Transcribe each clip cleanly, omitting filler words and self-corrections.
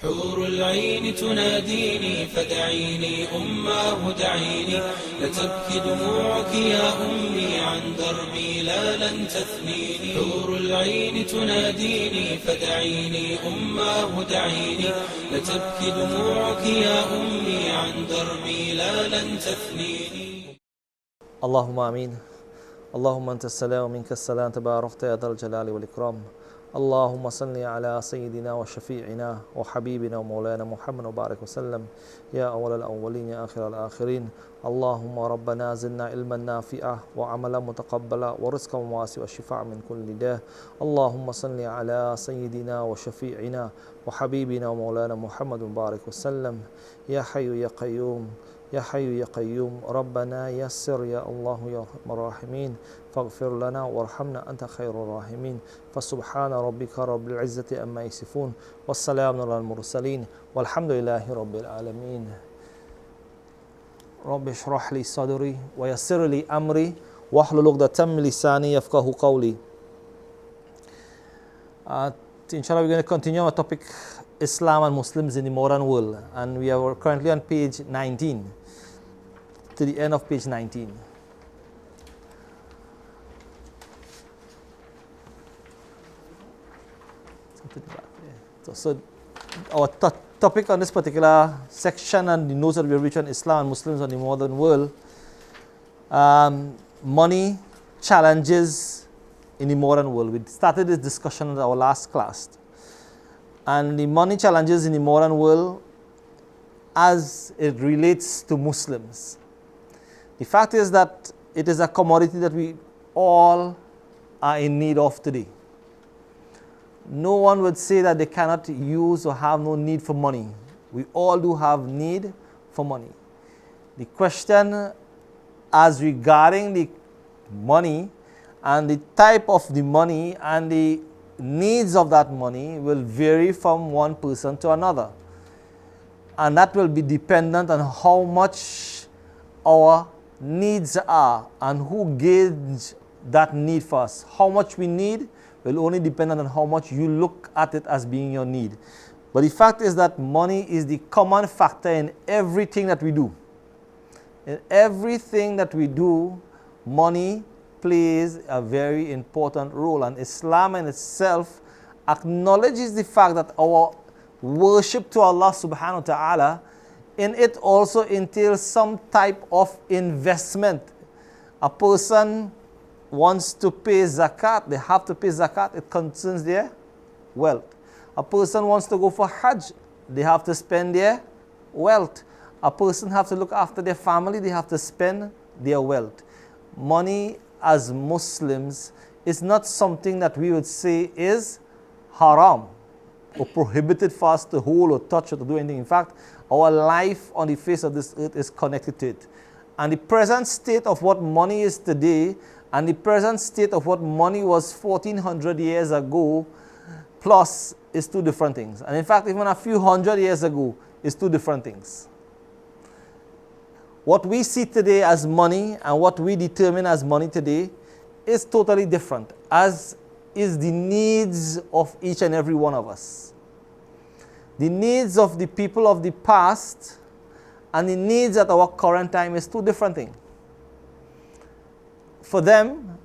حور العين تناديني فدعيني أماه دعيني لتبكي دموعك يا أمي عن دربي لا لن تثنيني حور العين تناديني فدعيني أماه دعيني لتبكي دموعك يا أمي عن دربي لا لن تثنيني. اللهم آمين. اللهم أنت السلام ومنك السلام تباركت يا ذا الجلال والإكرام. اللهم صل على سيدنا وشفيعنا وحبيبنا ومولانا محمد وبارك وسلم يا أول الأولين يا آخر الآخرين. اللهم ربنا زدنا علما نافعا وعملا متقبلا ورزقا واسعا والشفاء من كل داء. اللهم صل على سيدنا وشفيعنا وحبيبنا ومولانا محمد وبارك وسلم يا حي يا قيوم يا حي يا قيوم. ربنا يسر يا الله يا أرحم الراحمين فاغفر لنا وارحمنا أنت خير الراحمين. فسبحان ربك رب العزة أما يصفون والسلام على المرسلين والحمد لله رب العالمين. رب اشرح لي صدري ويسر لي أمري واحلل عقدة من لساني يفقهوا قولي. Inshallah, we're going to continue our topic Islam and Muslims in the modern world, and we are currently on page 19 to the end of page 19. So our topic on this particular section and the notes that we have written, Islam and Muslims on the modern world, money challenges in the modern world. We started this discussion in our last class. And the money challenges in the modern world as it relates to Muslims. The fact is that it is a commodity that we all are in need of today. No one would say that they cannot use or have no need for money. We all do have need for money. The question as regarding the money and the type of the money and the needs of that money will vary from one person to another, and that will be dependent on how much our needs are and who gauges that need for us. How much we need will only depend on how much you look at it as being your need. But the fact is that money is the common factor in everything that we do. In everything that we do, money plays a very important role, and Islam in itself acknowledges the fact that our worship to Allah subhanahu wa ta'ala in it also entails some type of investment. A person wants to pay zakat, they have to pay zakat, it concerns their wealth. A person wants to go for hajj, they have to spend their wealth. A person has to look after their family, they have to spend their wealth. Money as Muslims is not something that we would say is haram or prohibited for us to hold or touch or to do anything. In fact, our life on the face of this earth is connected to it. And the present state of what money is today and the present state of what money was 1400 years ago plus is two different things. And in fact, even a few hundred years ago is two different things. What we see today as money and what we determine as money today is totally different, as is the needs of each and every one of us. The needs of the people of the past and the needs at our current time is two different things. For them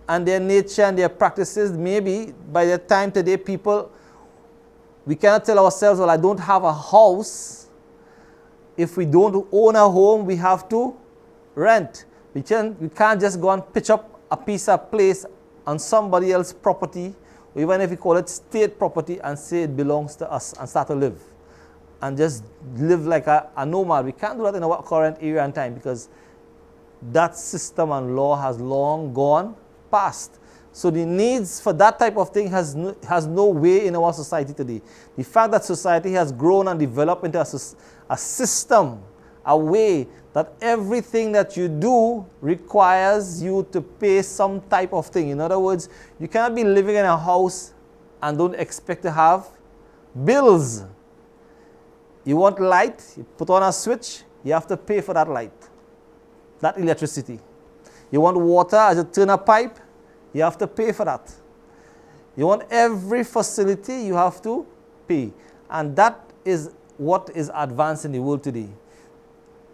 and their nature and their practices, maybe by the time today people, we cannot tell ourselves, well, I don't have a house. If we don't own a home, we have to rent. We can't just go and pitch up a piece of place on somebody else's property, or even if we call it state property, and say it belongs to us and start to live. And just live like a nomad. We can't do that in our current era and time because that system and law has long gone past. So the needs for that type of thing has no way in our society today. The fact that society has grown and developed into a system, a way that everything that you do requires you to pay some type of thing. In other words, you cannot be living in a house and don't expect to have bills. You want light, you put on a switch, you have to pay for that light, that electricity. You want water, as you turn a pipe, you have to pay for that. You want every facility, you have to pay. And that is what is advanced in the world today.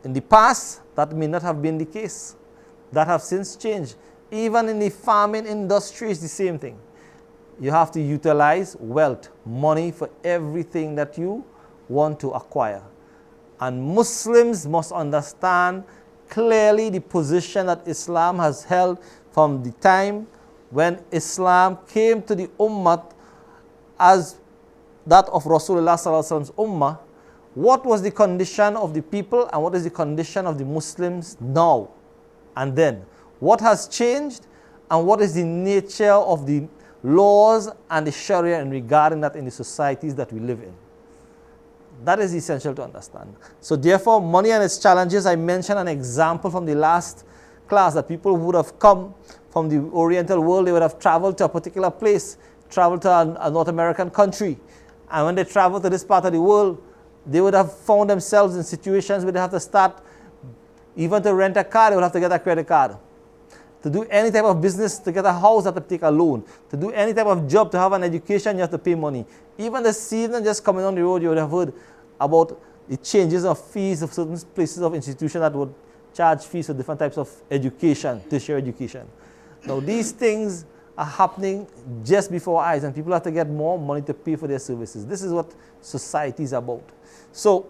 In the past, that may not have been the case. That have since changed. Even in the farming industry, it's the same thing. You have to utilize wealth, money for everything that you want to acquire. And Muslims must understand clearly the position that Islam has held from the time when Islam came to the Ummah as that of Rasulullah Sallallahu Alaihi Wasallam's Ummah. What was the condition of the people and what is the condition of the Muslims now and then? What has changed and what is the nature of the laws and the Sharia in regarding that in the societies that we live in? That is essential to understand. So therefore, money and its challenges, I mentioned an example from the last class that people would have come from the Oriental world, they would have traveled to a particular place, traveled to a North American country. And when they travel to this part of the world, they would have found themselves in situations where they have to start, even to rent a car, they would have to get a credit card. To do any type of business, to get a house, you have to take a loan. To do any type of job, to have an education, you have to pay money. Even this evening, just coming on the road, you would have heard about the changes of fees of certain places of institutions that would charge fees for different types of education, tertiary education. Now, these things are happening just before our eyes, and people have to get more money to pay for their services. This is what society is about. So,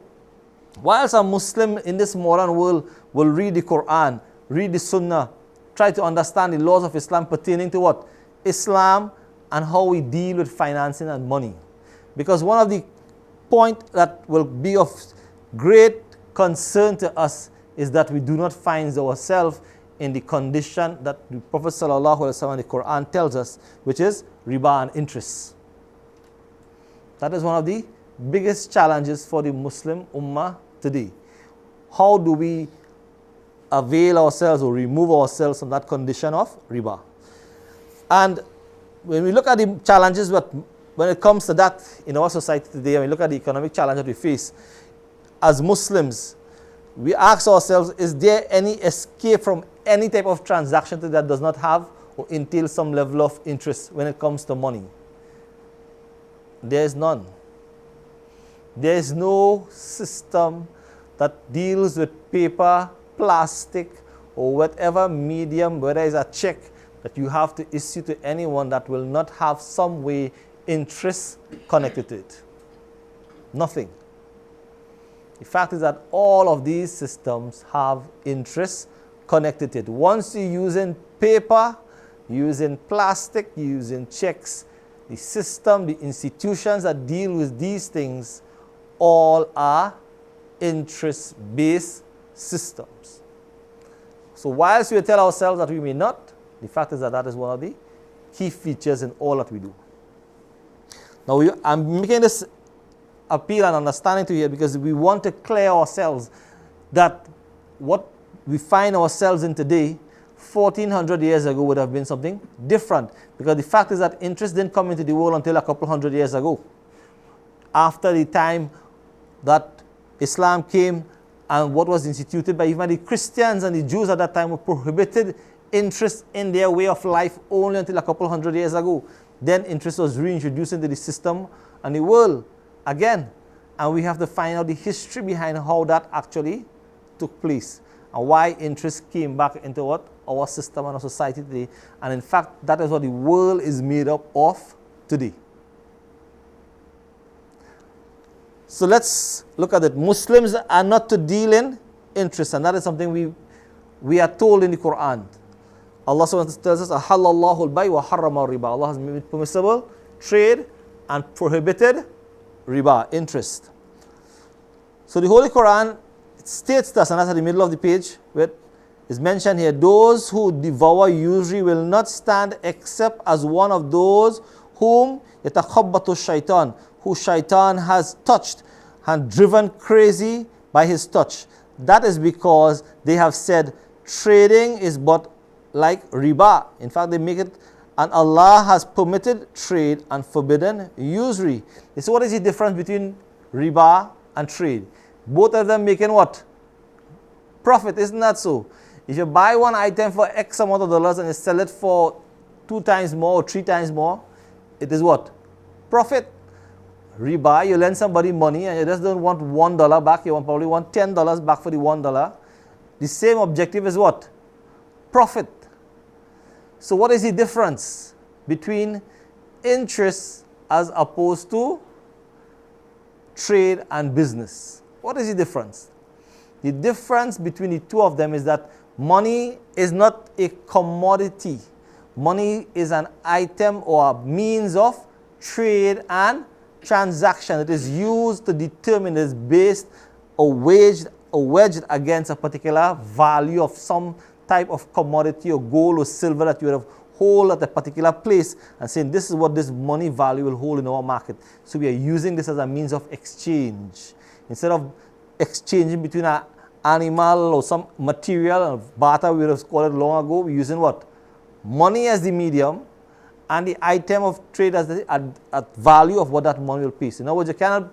whilst a Muslim in this modern world will read the Quran, read the Sunnah, try to understand the laws of Islam pertaining to what? Islam and how we deal with financing and money. Because one of the points that will be of great concern to us is that we do not find ourselves in the condition that the Prophet ﷺ and the Quran tells us, which is riba and interest. That is one of the biggest challenges for the Muslim Ummah today. How do we avail ourselves or remove ourselves from that condition of riba? And when we look at the challenges, when it comes to that in our society today, when we look at the economic challenge that we face, as Muslims, we ask ourselves, is there any escape from any type of transaction that does not have or entail some level of interest when it comes to money? There is none. There is no system that deals with paper, plastic, or whatever medium, whether it's a check that you have to issue to anyone that will not have some way interest connected to it. Nothing. The fact is that all of these systems have interest connected to it. Once you're using paper, using plastic, using checks, the system, the institutions that deal with these things all are interest-based systems. So whilst we tell ourselves that we may not, the fact is that that is one of the key features in all that we do. Now, I'm making this appeal and understanding to you because we want to clear ourselves that what we find ourselves in today, 1400 years ago would have been something different. Because the fact is that interest didn't come into the world until a couple hundred years ago. After the time that Islam came and what was instituted by even the Christians and the Jews at that time were prohibited interest in their way of life only until a couple hundred years ago. Then interest was reintroduced into the system and the world again. And we have to find out the history behind how that actually took place and why interest came back into what? Our system and our society today. And in fact, that is what the world is made up of today. So let's look at it. Muslims are not to deal in interest, and that is something we are told in the Quran. Allah tells us, "Ahallallahu al-bay wa harrama riba." Allah has made permissible trade and prohibited riba, interest. So the Holy Quran states this, and that's at the middle of the page, where it's mentioned here, those who devour usury will not stand except as one of those whom yatakhabbatu shaitan, who shaitan has touched and driven crazy by his touch. That is because they have said trading is but like riba. In fact, they make it, and Allah has permitted trade and forbidden usury. So what is the difference between riba and trade? Both of them making what? Profit, isn't that so? If you buy one item for X amount of dollars and you sell it for 2 times more or 3 times more, it is what? Profit. riba, you lend somebody money and you just don't want $1 back, you probably want $10 back for the $1. The same objective is what? Profit. So what is the difference between interest as opposed to trade and business? What is the difference? The difference between the two of them is that money is not a commodity. Money is an item or a means of trade and transaction. It is used to determine, it is based or wedged against a particular value of some type of commodity or gold or silver that you would have hold at a particular place and saying this is what this money value will hold in our market. So we are using this as a means of exchange. Instead of exchanging between an animal or some material, barter we would have called it long ago, we're using what? Money as the medium and the item of trade as the value of what that money will pay. So in other words, you cannot,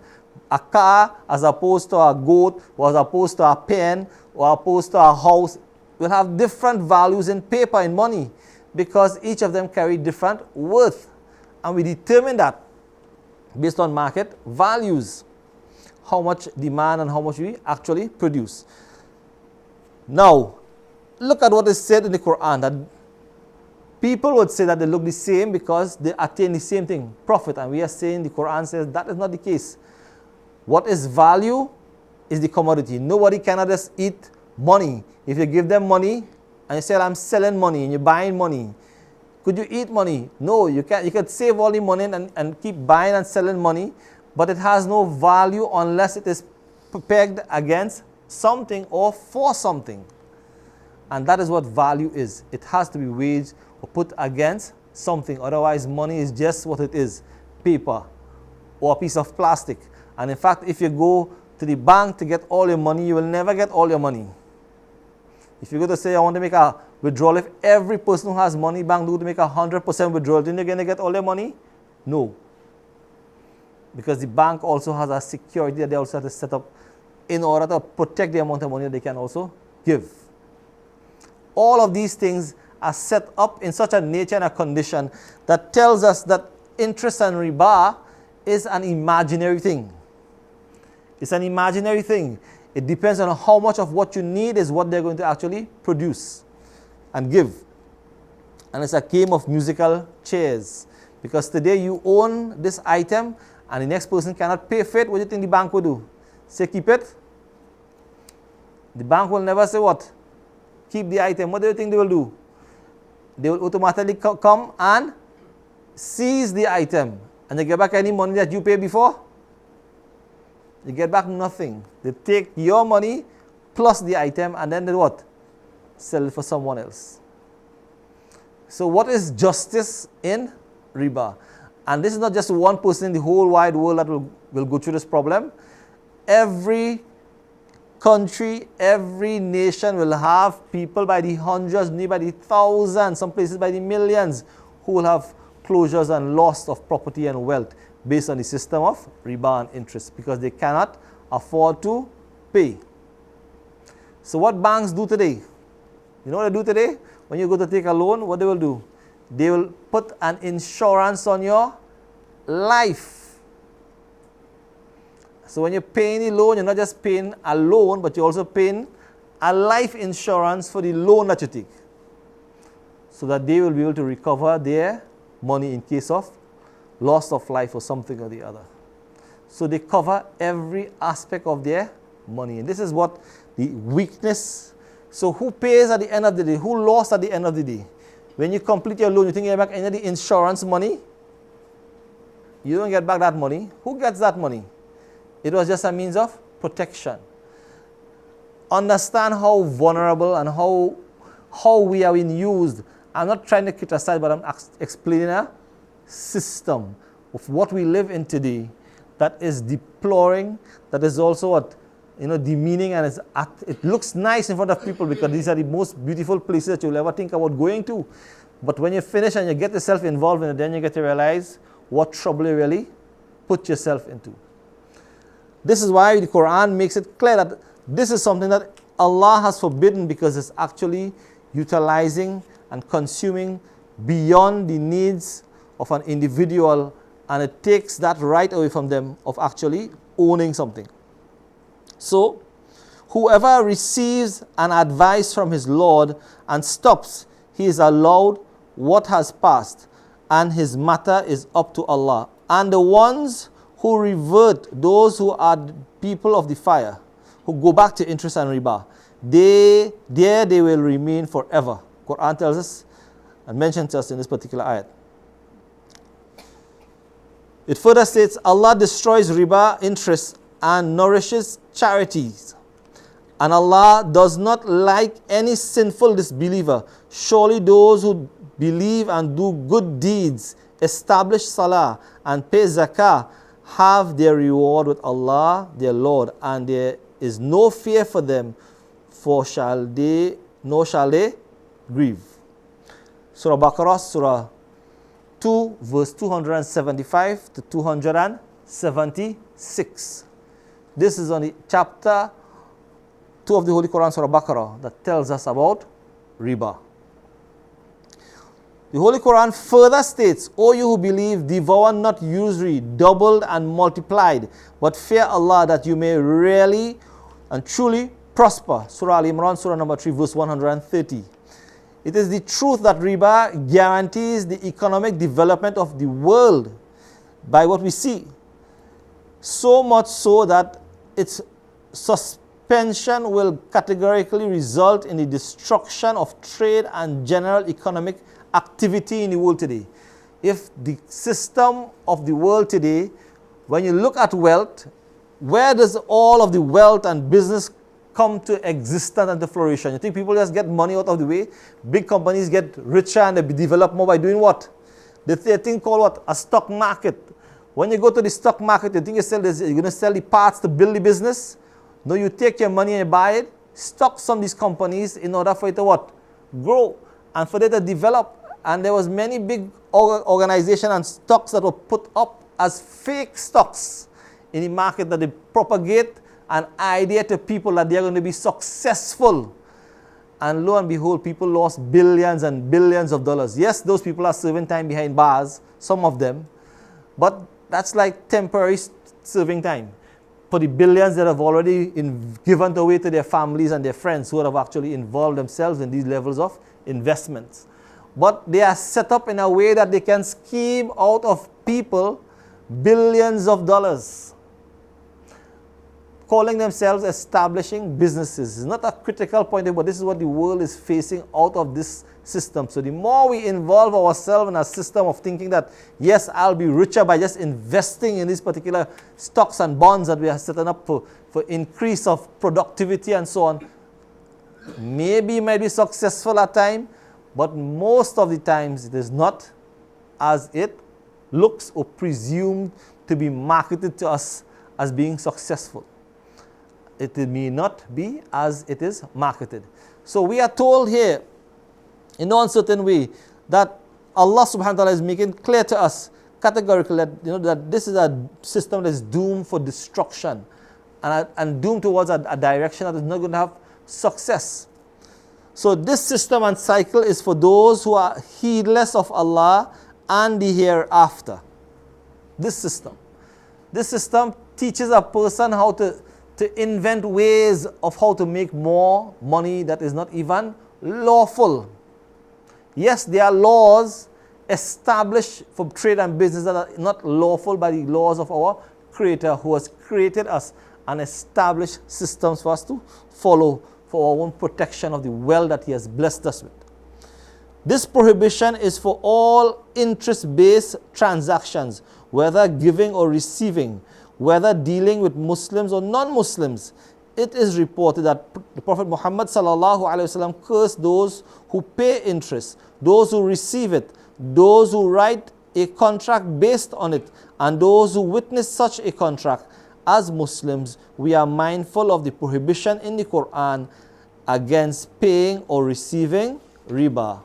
a car as opposed to a goat or as opposed to a pen or opposed to a house will have different values in paper, in money, because each of them carry different worth. And we determine that based on market values, how much demand and how much we actually produce. Now, look at what is said in the Quran, that people would say that they look the same because they attain the same thing, profit. And we are saying the Quran says that is not the case. What is value is the commodity. Nobody cannot just eat money. If you give them money and you say, I'm selling money and you're buying money, could you eat money? No, you can't. You could save all the money and keep buying and selling money, but it has no value unless it is pegged against something or for something. And that is what value is. It has to be waged or put against something. Otherwise, money is just what it is, paper or a piece of plastic. And in fact, if you go to the bank to get all your money, you will never get all your money. If you go to say, I want to make a withdrawal, if every person who has money, bank do to make 100% withdrawal, then you're going to get all their money? No. Because the bank also has a security that they also have to set up in order to protect the amount of money they can also give. All of these things are set up in such a nature and a condition that tells us that interest and riba is an imaginary thing. It's an imaginary thing. It depends on how much of what you need is what they're going to actually produce and give. And it's a game of musical chairs. Because today you own this item and the next person cannot pay for it, what do you think the bank will do? Say keep it? The bank will never say what? Keep the item. What do you think they will do? They will automatically come and seize the item. And they get back any money that you paid before? You get back nothing. They take your money plus the item and then they what? Sell it for someone else. So what is justice in riba? And this is not just one person in the whole wide world that will go through this problem. Every country, every nation will have people by the hundreds, maybe by the thousands, some places by the millions, who will have closures and loss of property and wealth based on the system of riba and interest because they cannot afford to pay. So what banks do today? You know what they do today? When you go to take a loan, what they will do? They will put an insurance on your life. So when you're paying the loan, you're not just paying a loan, but you're also paying a life insurance for the loan that you take. So that they will be able to recover their money in case of loss of life or something or the other. So they cover every aspect of their money. And this is what the weakness. So who pays at the end of the day? Who lost at the end of the day? When you complete your loan, you think you get back any of the insurance money? You don't get back that money. Who gets that money? It was just a means of protection. Understand how vulnerable and how we are being used. I'm not trying to criticize, but I'm explaining a system of what we live in today that is deploring, that is also what, demeaning, and it looks nice in front of people because these are the most beautiful places that you'll ever think about going to. But when you finish and you get yourself involved in it, then you get to realize what trouble you really put yourself into. This is why the Quran makes it clear that this is something that Allah has forbidden because it's actually utilizing and consuming beyond the needs of an individual and it takes that right away from them of actually owning something. So, whoever receives an advice from his Lord and stops, he is allowed what has passed, and his matter is up to Allah. And the ones who revert, those who are people of the fire, who go back to interest and riba, they will remain forever. Quran tells us and mentions us in this particular ayat. It further states, Allah destroys riba, interest, and nourishes charities. And Allah does not like any sinful disbeliever. Surely those who believe and do good deeds, establish salah, and pay zakah, have their reward with Allah, their Lord, and there is no fear for them, for nor shall they grieve. Surah Baqarah, Surah 2, verse 275 to 276. This is on the chapter 2 of the Holy Quran, Surah Baqarah, that tells us about riba. The Holy Quran further states, O you who believe, devour not usury, doubled and multiplied, but fear Allah that you may really and truly prosper. Surah Al-Imran, Surah number 3, verse 130. It is the truth that riba guarantees the economic development of the world by what we see. So much so that its suspension will categorically result in the destruction of trade and general economic activity in the world today. If the system of the world today, when you look at wealth, where does all of the wealth and business come to existence and to flourishing? You think people just get money out of the way? Big companies get richer and they develop more by doing what? The thing called what? A stock market. When you go to the stock market, you think you're going to sell the parts to build the business? No, you take your money and you buy it, stock some of these companies in order for it to what? Grow and for it to develop. And there was many big organizations and stocks that were put up as fake stocks in the market that they propagate an idea to people that they are going to be successful. And lo and behold, people lost billions and billions of dollars. Yes, those people are serving time behind bars, some of them, but that's like temporary serving time for the billions that have already given away to their families and their friends who have actually involved themselves in these levels of investments. But they are set up in a way that they can scheme out of people billions of dollars, calling themselves establishing businesses. It's not a critical point, but this is what the world is facing out of this system. So the more we involve ourselves in a system of thinking that, yes, I'll be richer by just investing in these particular stocks and bonds that we are setting up for increase of productivity and so on, maybe you might be successful at times, but most of the times it is not as it looks or presumed to be marketed to us as being successful. It may not be as it is marketed. So we are told here in no uncertain way that Allah subhanahu wa ta'ala is making clear to us categorically that, that this is a system that is doomed for destruction and doomed towards a direction that is not going to have success. So this system and cycle is for those who are heedless of Allah and the hereafter. This system teaches a person how to invent ways of how to make more money that is not even lawful. Yes, there are laws established for trade and business that are not lawful by the laws of our Creator who has created us and established systems for us to follow for our own protection of the wealth that He has blessed us with. This prohibition is for all interest-based transactions, whether giving or receiving, whether dealing with Muslims or non-Muslims. It is reported that the Prophet Muhammad sallallahu alaihi wasallam cursed those who pay interest, those who receive it, those who write a contract based on it, and those who witness such a contract. As Muslims, we are mindful of the prohibition in the Quran against paying or receiving riba,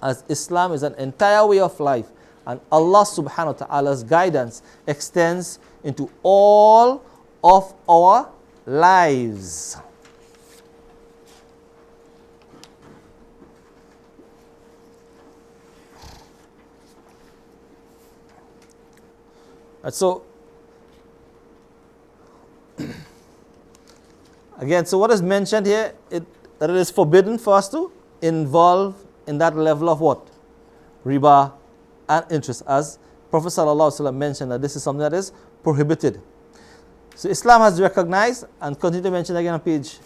as Islam is an entire way of life, and Allah subhanahu wa ta'ala's guidance extends into all of our lives. So, again, so what is mentioned here, that it is forbidden for us to involve in that level of what? Riba and interest. As Prophet ﷺ mentioned that this is something that is prohibited. So Islam has recognized, and continue to mention again on page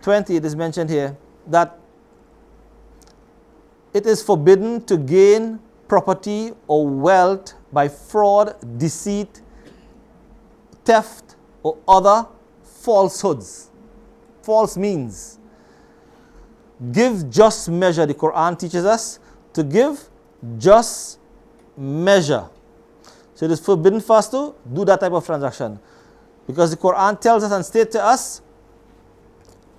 20, it is mentioned here, that it is forbidden to gain property or wealth by fraud, deceit, theft, or other falsehoods, false means. Give just measure. The Quran teaches us to give just measure. So it is forbidden for us to do that type of transaction, because the Quran tells us and states to us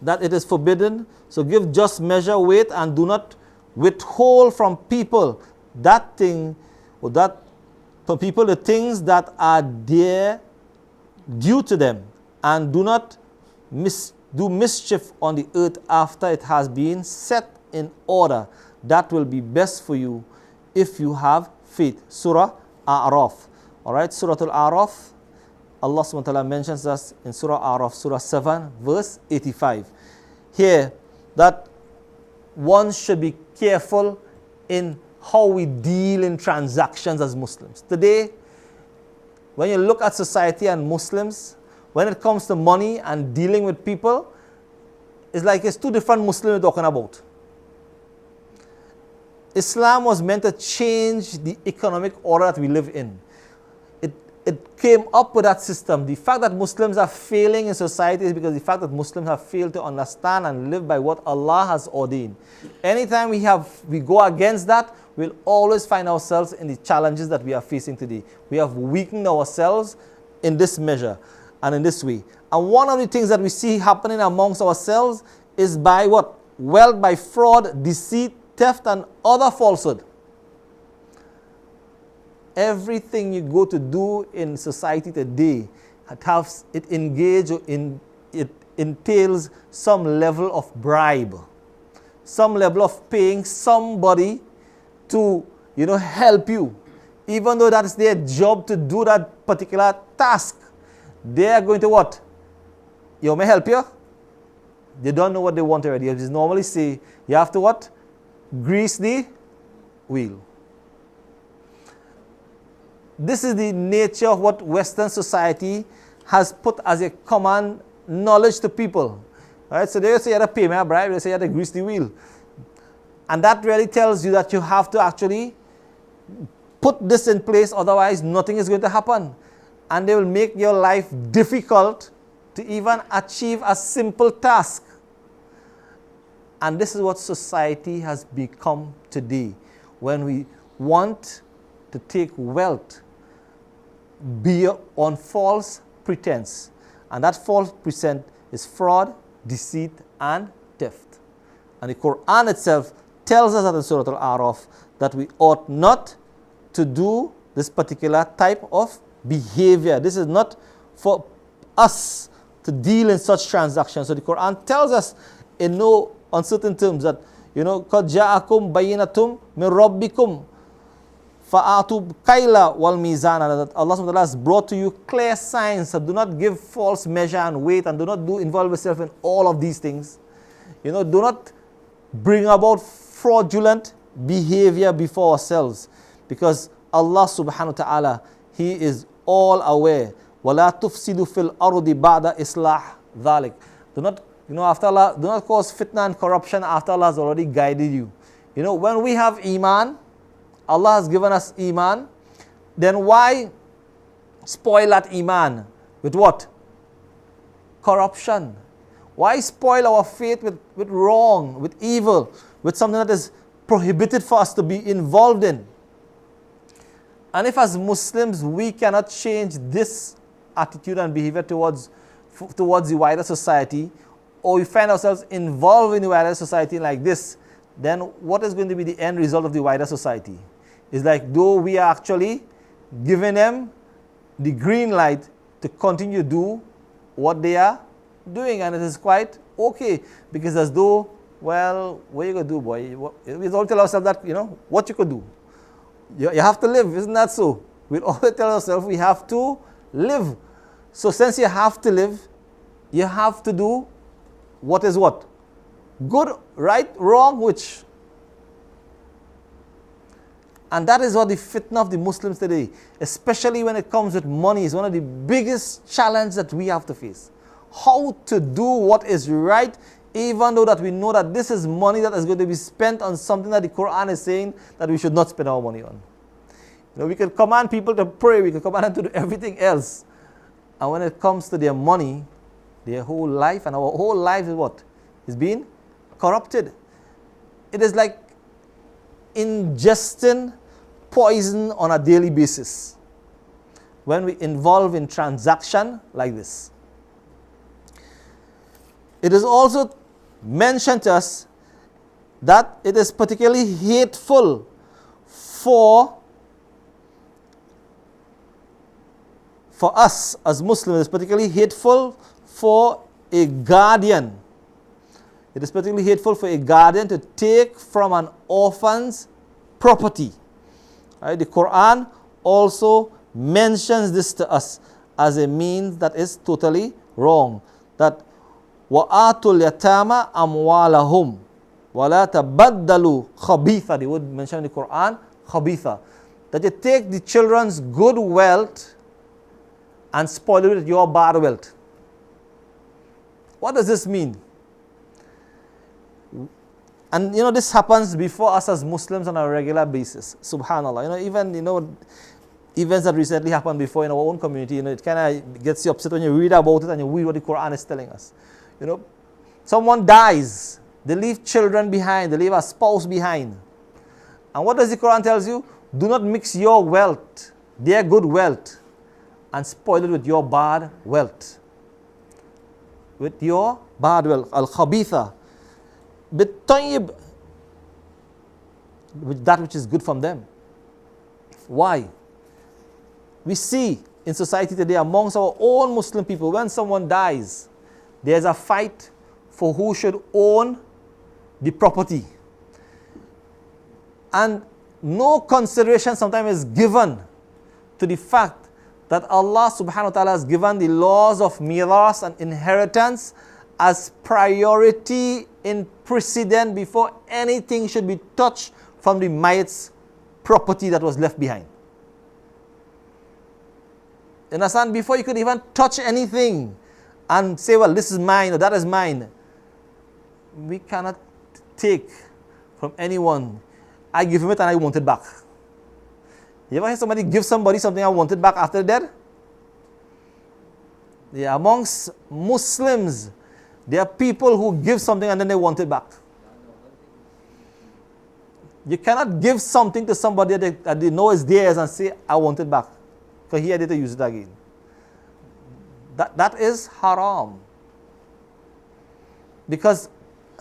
that it is forbidden. So give just measure, weight, and do not withhold from people that thing, or that from people the things that are due to them, and do not do mischief on the earth after it has been set in order. That will be best for you if you have faith. Surah A'raf. Alright, Surah Al-A'raf, Allah subhanahu wa ta'ala mentions us in Surah A'raf, Surah 7, verse 85. Here, that one should be careful in how we deal in transactions as Muslims. Today, when you look at society and Muslims, when it comes to money and dealing with people, it's like it's two different Muslims we're talking about. Islam was meant to change the economic order that we live in. It came up with that system. The fact that Muslims are failing in society is because the fact that Muslims have failed to understand and live by what Allah has ordained. Anytime we go against that, we'll always find ourselves in the challenges that we are facing today. We have weakened ourselves in this measure and in this way. And one of the things that we see happening amongst ourselves is by what? Wealth, by fraud, deceit, theft, and other falsehood. Everything you go to do in society today, it entails some level of bribe, some level of paying somebody to, help you. Even though that is their job to do that particular task, they are going to what? You may help you? They don't know what they want already. You just normally say, you have to what? Grease the wheel. This is the nature of what Western society has put as a common knowledge to people. Right? So they say you have to pay me a bribe, they say you have to grease the wheel. And that really tells you that you have to actually put this in place, otherwise nothing is going to happen. And they will make your life difficult to even achieve a simple task. And this is what society has become today. When we want to take wealth, be on false pretense. And that false pretense is fraud, deceit, and theft. And the Quran itself tells us that in Surah Al-A'raf that we ought not to do this particular type of behavior. This is not for us to deal in such transactions. So the Quran tells us in no uncertain terms that, قَدْ جَاءَكُمْ بَيِّنَةٌ مِّن رَبِّكُمْ فَآتُوا كَيْلَ وَالْمِيزَانَ, that Allah subhanahu wa ta'ala has brought to you clear signs. So do not give false measure and weight, and do not involve yourself in all of these things. Do not bring about fraudulent behavior before ourselves, because Allah subhanahu wa ta'ala, He is all aware. وَلَا تُفْسِدُ فِي الْأَرْضِ بَعْدَ إِصْلَاحِ ذَلِكَ. Do not, after Allah, do not cause fitna and corruption after Allah has already guided you. When we have Iman, Allah has given us Iman, then why spoil that Iman with what? Corruption. Why spoil our faith with wrong, with evil, with something that is prohibited for us to be involved in? And if as Muslims we cannot change this attitude and behavior towards the wider society, or we find ourselves involved in the wider society like this, then what is going to be the end result of the wider society? It's like though we are actually giving them the green light to continue to do what they are doing, and it is quite okay, because as though, well, what are you going to do, boy? We don't tell ourselves that, what you could do. You have to live, isn't that so? we'll always tell ourselves we have to live. So since you have to live, you have to do what is what? Good, right, wrong, which? And that is what the fitna of the Muslims today, especially when it comes with money, is one of the biggest challenges that we have to face. How to do what is right, even though that we know that this is money that is going to be spent on something that the Quran is saying that we should not spend our money on. You know, we can command people to pray, we can command them to do everything else. And when it comes to their money, their whole life, and our whole life is what? Is being corrupted. It is like ingesting poison on a daily basis when we involve in transaction like this. It is also mentioned to us that it is particularly hateful for us as Muslims. It is particularly hateful for a guardian. It is particularly hateful for a guardian to take from an orphan's property. Right? The Quran also mentions this to us as a means that is totally wrong. That وَآتُوا الْيَتَامَ أَمْوَالَهُمْ وَلَا تَبَدَّلُوا خَبِيثًا. The word mentioned in the Quran, خَبِيثًا. That you take the children's good wealth and spoil it with your bad wealth. What does this mean? And you know, this happens before us as Muslims on a regular basis. Subhanallah. You know, even events that recently happened before in our own community, you know, it kind of gets you upset when you read about it and you read what the Quran is telling us. You know, someone dies, they leave children behind, they leave a spouse behind. And what does the Quran tells you? Do not mix your wealth, their good wealth, and spoil it with your bad wealth. With your bad wealth. Al-khabitha. Bit-tayyib. With that which is good from them. Why? We see in society today amongst our own Muslim people, when someone dies, there's a fight for who should own the property. And no consideration sometimes is given to the fact that Allah subhanahu wa ta'ala has given the laws of miras and inheritance as priority in precedent before anything should be touched from the Mayit's property that was left behind. You understand? Before you could even touch anything and say, well, this is mine or that is mine, we cannot take from anyone. I give him it and I want it back. You ever hear somebody give somebody something I want it back after they're dead? Yeah, amongst Muslims, there are people who give something and then they want it back. You cannot give something to somebody that they know is theirs and say, I want it back, because he had to use it again. That is haram. Because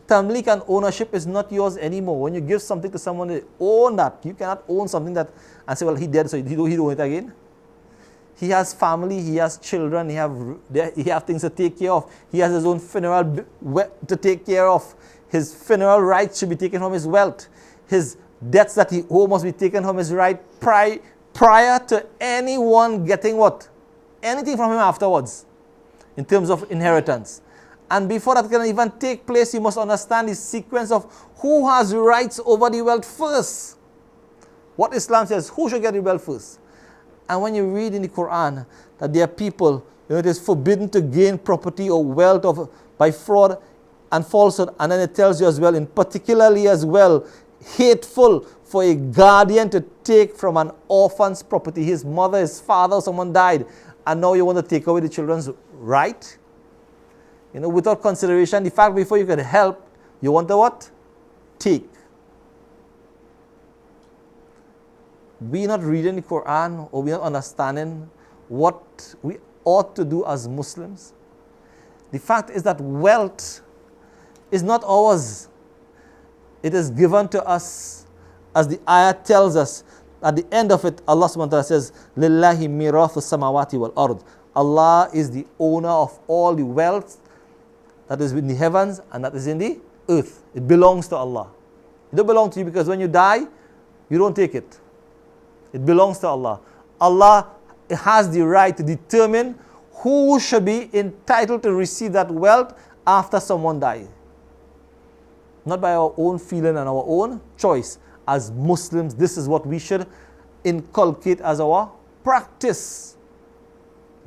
tamlik and ownership is not yours anymore. When you give something to someone, they own that. You cannot own something that and say, well, he dead, so he don't own it again. He has family, he has children, he have things to take care of. He has his own funeral to take care of. His funeral rights should be taken from his wealth. His debts that he owes must be taken from his right prior to anyone getting what? Anything from him afterwards in terms of inheritance. And before that can even take place, you must understand the sequence of who has rights over the wealth first. What Islam says, who should get the wealth first? And when you read in the Quran that there are people, you know, it is forbidden to gain property or wealth by fraud and falsehood, and then it tells you as well, in particularly as well, hateful for a guardian to take from an orphan's property, his mother, his father, someone died, and now you want to take away the children's right? You know, without consideration, the fact before you could help, you want to what? Take. We not reading the Quran, or we not understanding what we ought to do as Muslims. The fact is that wealth is not ours. It is given to us, as the ayah tells us. At the end of it, Allah subhanahu wa ta'ala says, Lillahi mirathu samawati wal ard. Allah is the owner of all the wealth that is in the heavens and that is in the earth. It belongs to Allah. It don't belong to you, because when you die, you don't take it. It belongs to Allah. Allah has the right to determine who should be entitled to receive that wealth after someone dies. Not by our own feeling and our own choice. As Muslims, this is what we should inculcate as our practice.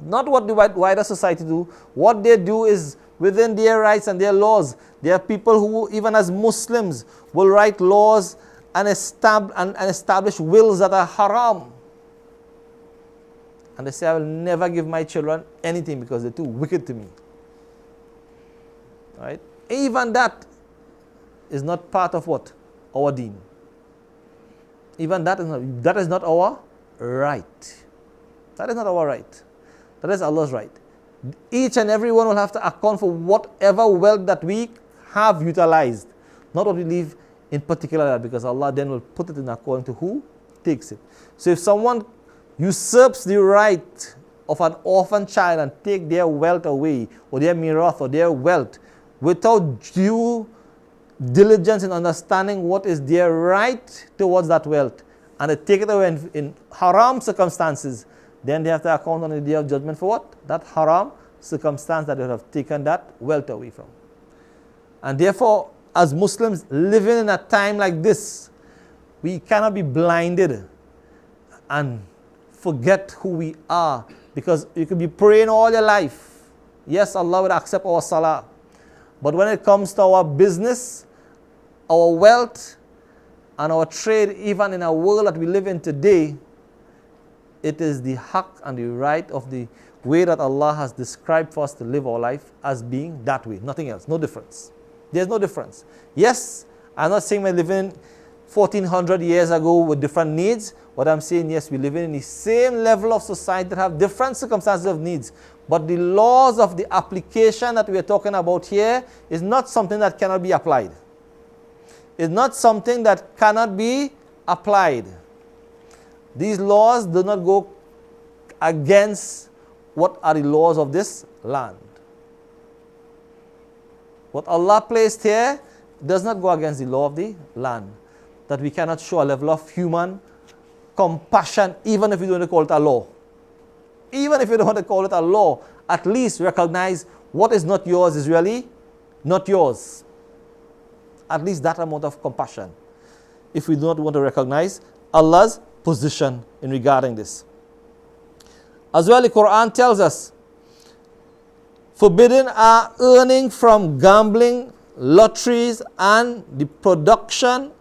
Not what the wider society do. What they do is within their rights and their laws. There are people who, even as Muslims, will write laws and establish wills that are haram. And they say, I will never give my children anything because they're too wicked to me. Right? Even that is not part of what? Our deen. Even that is not our right. That is not our right. That is Allah's right. Each and every one will have to account for whatever wealth that we have utilized. Not what we leave in particular, because Allah then will put it in according to who takes it. So if someone usurps the right of an orphan child and take their wealth away, or their mirath, or their wealth, without due diligence in understanding what is their right towards that wealth, and they take it away in haram circumstances, then they have to account on the day of judgment for what? That haram circumstance that they have taken that wealth away from. And therefore, as Muslims living in a time like this, we cannot be blinded and forget who we are, because you could be praying all your life. Yes, Allah will accept our salah. But when it comes to our business, our wealth, and our trade, even in our world that we live in today, it is the haqq and the right of the way that Allah has described for us to live our life as being that way. Nothing else. No difference. There's no difference. Yes, I'm not saying we're living 1400 years ago with different needs. What I'm saying, yes, we live in the same level of society that have different circumstances of needs. But the laws of the application that we are talking about here is not something that cannot be applied. It's not something that cannot be applied. These laws do not go against what are the laws of this land. What Allah placed here does not go against the law of the land. That we cannot show a level of human compassion, even if we don't want to call it a law. Even if you don't want to call it a law, at least recognize what is not yours is really not yours. At least that amount of compassion. If we do not want to recognize Allah's position in regarding this. As well, the Quran tells us, forbidden are earning from gambling, lotteries, and the production,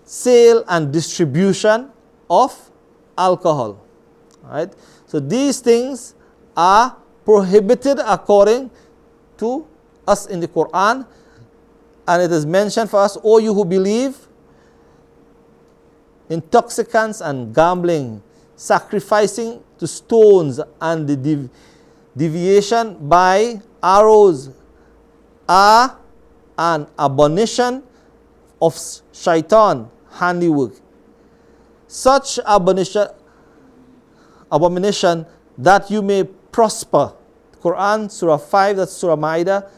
sale, and distribution of alcohol. Right? So these things are prohibited according to us in the Quran, and it is mentioned for us, O you who believe, intoxicants and gambling, sacrificing to stones, and the deviation by arrows are an abomination of shaitan handiwork. Such abomination that you may prosper. Quran, Surah 5, that's Surah Ma'idah,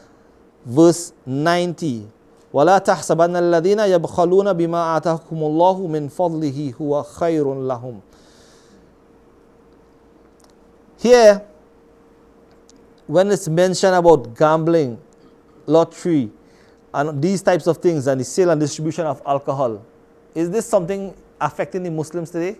verse 90. وَلَا تَحْسَبَنَّ الَّذِينَ يَبْخَلُونَ بِمَا آتَاهُمُ اللَّهُ مِنْ فَضْلِهِ هُوَ خَيْرٌ لَهُمْ. Here, when it's mentioned about gambling, lottery, and these types of things, and the sale and distribution of alcohol, is this something affecting the Muslims today?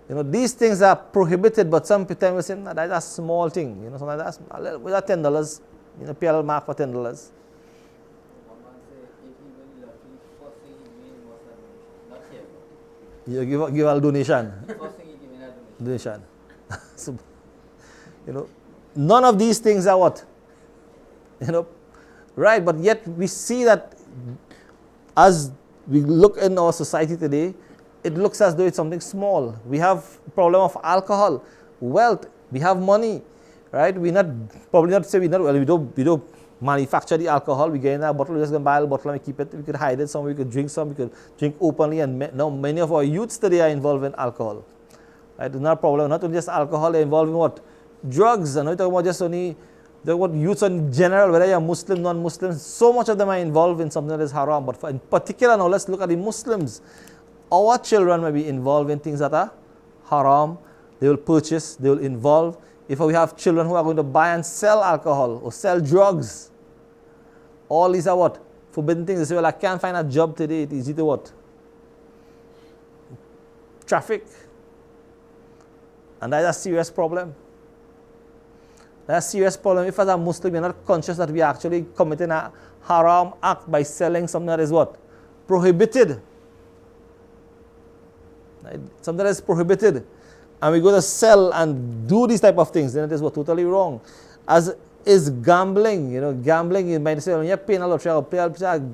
You know, these things are prohibited, but some people will say, nah, that's a small thing. You know, sometimes that's a little, with $10, you know, pay a little mark for $10. You give a donation. Donation. So, you know, none of these things are what? You know, right, but yet we see that as we look in our society today, it looks as though it's something small. We have problem of alcohol, wealth, we have money, right? We don't manufacture the alcohol. We get in a bottle, we just gonna buy a bottle and we keep it. We could hide it somewhere, we could drink some, we could drink openly, and now many of our youths today are involved in alcohol. Right? It's not a problem, not only just alcohol, they're involved in what? Drugs, and we're talking about just only what youths in general, whether you're Muslim, non-Muslim, so much of them are involved in something that is haram. But in particular now, let's look at the Muslims. our children may be involved in things that are haram. They will purchase, they will involve. If we have children who are going to buy and sell alcohol or sell drugs, all these are what? Forbidden things. They say, well, I can't find a job today. It's easy to what? Traffic. And that is a serious problem. That's a serious problem. If as a Muslim, you're not conscious that we are actually committing a haram act by selling something that is what? Prohibited. Right? Something that is prohibited. And we go to sell and do these type of things, then it is what? Totally wrong. As is gambling. You know, gambling, you might say, when you're paying a lottery, I'll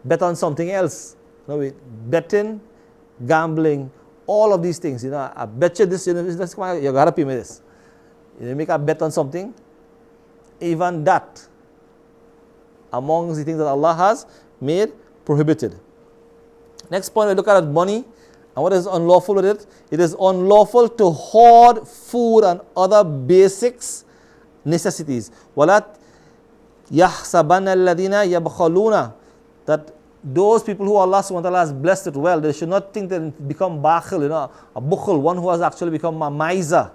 bet on something else. No, betting, gambling, all of these things. You know, I bet you this, you got to pay me this. You make a bet on something, even that, amongst the things that Allah has made prohibited. Next point, we look at money and what is unlawful with it. It is unlawful to hoard food and other basics, necessities. وَلَا يَحْسَبَنَّ الَّذِينَ يَبْخَلُونَ. That those people who Allah subhanahu wa ta'ala has blessed it well, they should not think that it become bakhil, you know, a bukhul, one who has actually become a miser.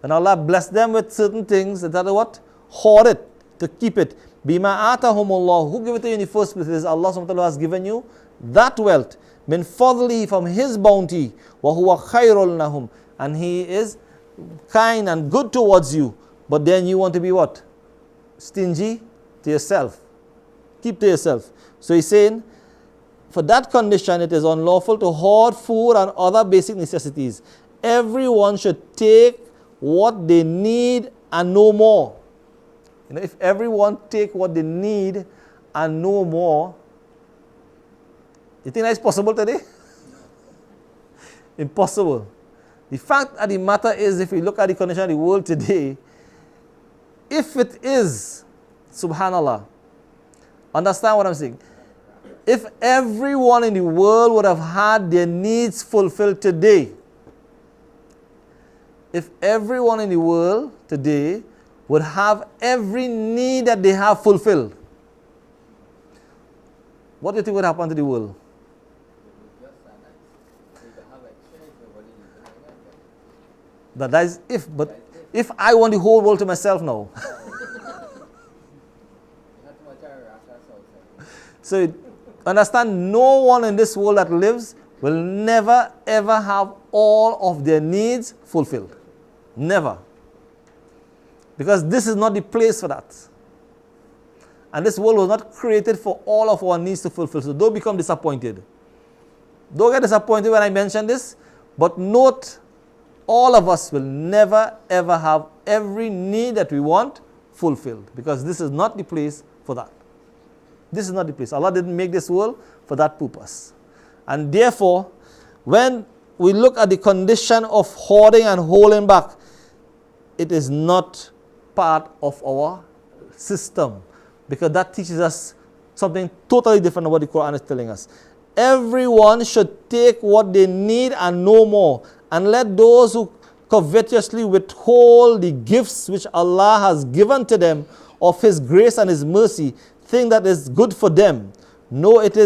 And Allah bless them with certain things that are what? Hoard it, to keep it. Bima atahumullah. Who gave it to you in the first place? It is Allah subhanahu wa ta'ala has given you that wealth. Min fadli, from His bounty. Wa huwa khairul lahum. And He is kind and good towards you. But then you want to be what? Stingy to yourself. Keep to yourself. So He's saying, for that condition, it is unlawful to hoard food and other basic necessities. Everyone should take what they need and no more. You know, if everyone take what they need and no more, you think that is possible today? Impossible. The fact of the matter is, if we look at the condition of the world today, if it is, subhanallah, understand what I'm saying? If everyone in the world would have had their needs fulfilled today, if everyone in the world today would have every need that they have fulfilled, what do you think would happen to the world? That is if, but if I want the whole world to myself now. So understand, no one in this world that lives will never ever have all of their needs fulfilled. Never. Because this is not the place for that. And this world was not created for all of our needs to fulfill. So don't become disappointed. Don't get disappointed when I mention this. But note, all of us will never ever have every need that we want fulfilled. Because this is not the place for that. This is not the place. Allah didn't make this world for that purpose. And therefore, when we look at the condition of hoarding and holding back, it is not part of our system, because that teaches us something totally different than what the Quran is telling us. Everyone should take what they need and no more, and let those who covetously withhold the gifts which Allah has given to them of His grace and His mercy think that is good for them. No, it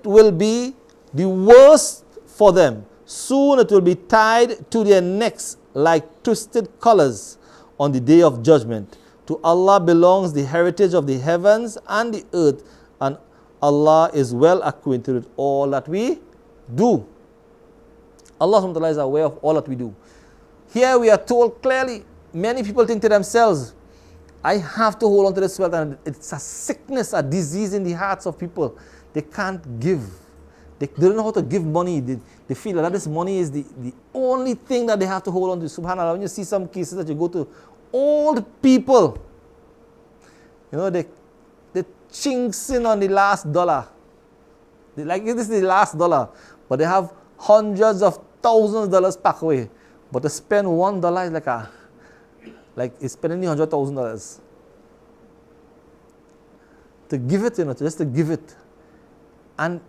will be the worst for them. Soon it will be tied to their necks like twisted collars on the day of judgment. To Allah belongs the heritage of the heavens and the earth, and Allah is well acquainted with all that we do. Allah subhanahu wa ta'ala is aware of all that we do. Here we are told clearly, many people think to themselves, I have to hold on to this wealth, and it's a sickness, a disease in the hearts of people. They can't give. They don't know how to give money. They feel that this money is the only thing that they have to hold on to. Subhanallah, when you see some cases that you go to, old people, you know, they chinks in on the last dollar. They like, this is the last dollar, but they have hundreds of thousands of dollars packed away. But to spend $1 is like it's spending $100,000. To give it, you know, just to give it. And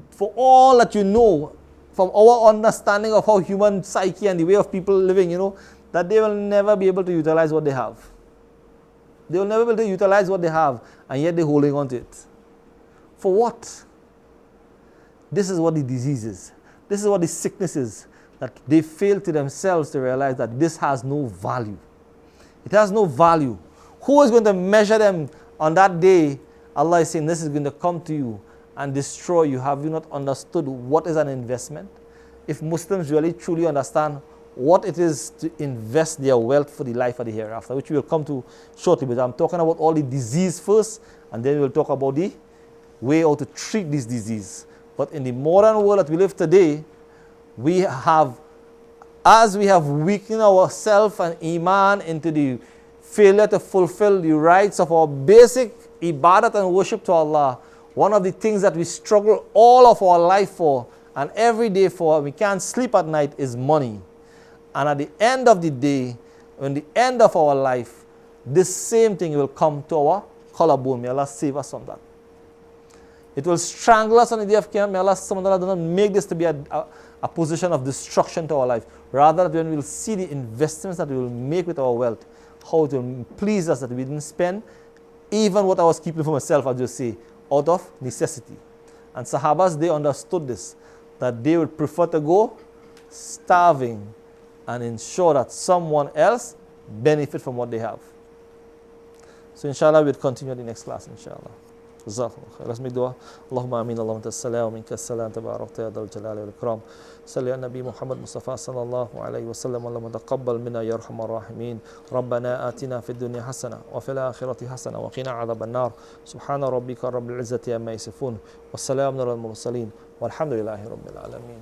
for all that you know, from our understanding of how human psyche and the way of people living, you know, that they will never be able to utilize what they have. They will never be able to utilize what they have, and yet they're holding on to it. For what? This is what the disease is. This is what the sickness is. That they fail to themselves to realize that this has no value. It has no value. Who is going to measure them on that day? Allah is saying this is going to come to you and destroy you. Have you not understood what is an investment? If Muslims really truly understand what it is to invest their wealth for the life of the hereafter, which we will come to shortly, but I'm talking about all the disease first, and then we'll talk about the way how to treat this disease. But in the modern world that we live today, we have, as we have weakened ourselves and iman into the failure to fulfill the rights of our basic ibadat and worship to Allah, one of the things that we struggle all of our life for and every day for, we can't sleep at night, is money. And at the end of the day, when the end of our life, this same thing will come to our collarbone. May Allah save us from that. It will strangle us on the day of Qiyamah. May Allah subhanahu wa ta'ala do not make this to be a position of destruction to our life. Rather, when we will see the investments that we will make with our wealth, how it will please us that we didn't spend even what I was keeping for myself, I just say, out of necessity. And Sahabas, they understood this, that they would prefer to go starving and ensure that someone else benefit from what they have. So inshallah, we'll continue the next class, inshallah. Let's make dua. Allahumma ameen, Allahumma tassalam, minka salam, tabarakta ya dal jalali wal ikram. Salli ala Nabi Muhammad Mustafa sallallahu alayhi wa sallam. Allahumma taqabbal minna ya arhamar rahimin. Rabbana atina fid dunya hasana wa fil akhirati hasana wa qina adhaban nar. Subhana rabbika rabbil izzati amma yasifun. Wassalamun ala al-mursalin. Walhamdulillahi rabbil alamin.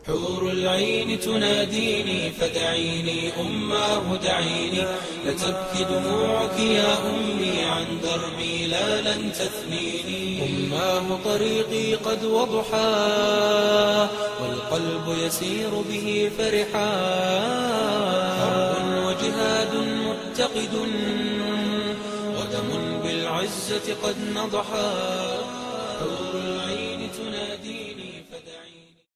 حور العين تناديني فدعيني أماه دعيني لتبكي دموعك يا أمي عن دربي لا لن تثنيني أماه طريقي قد وضحى والقلب يسير به فرحا حرب وجهاد متقد ودم بالعزة قد نضحا حور العين تناديني فدعيني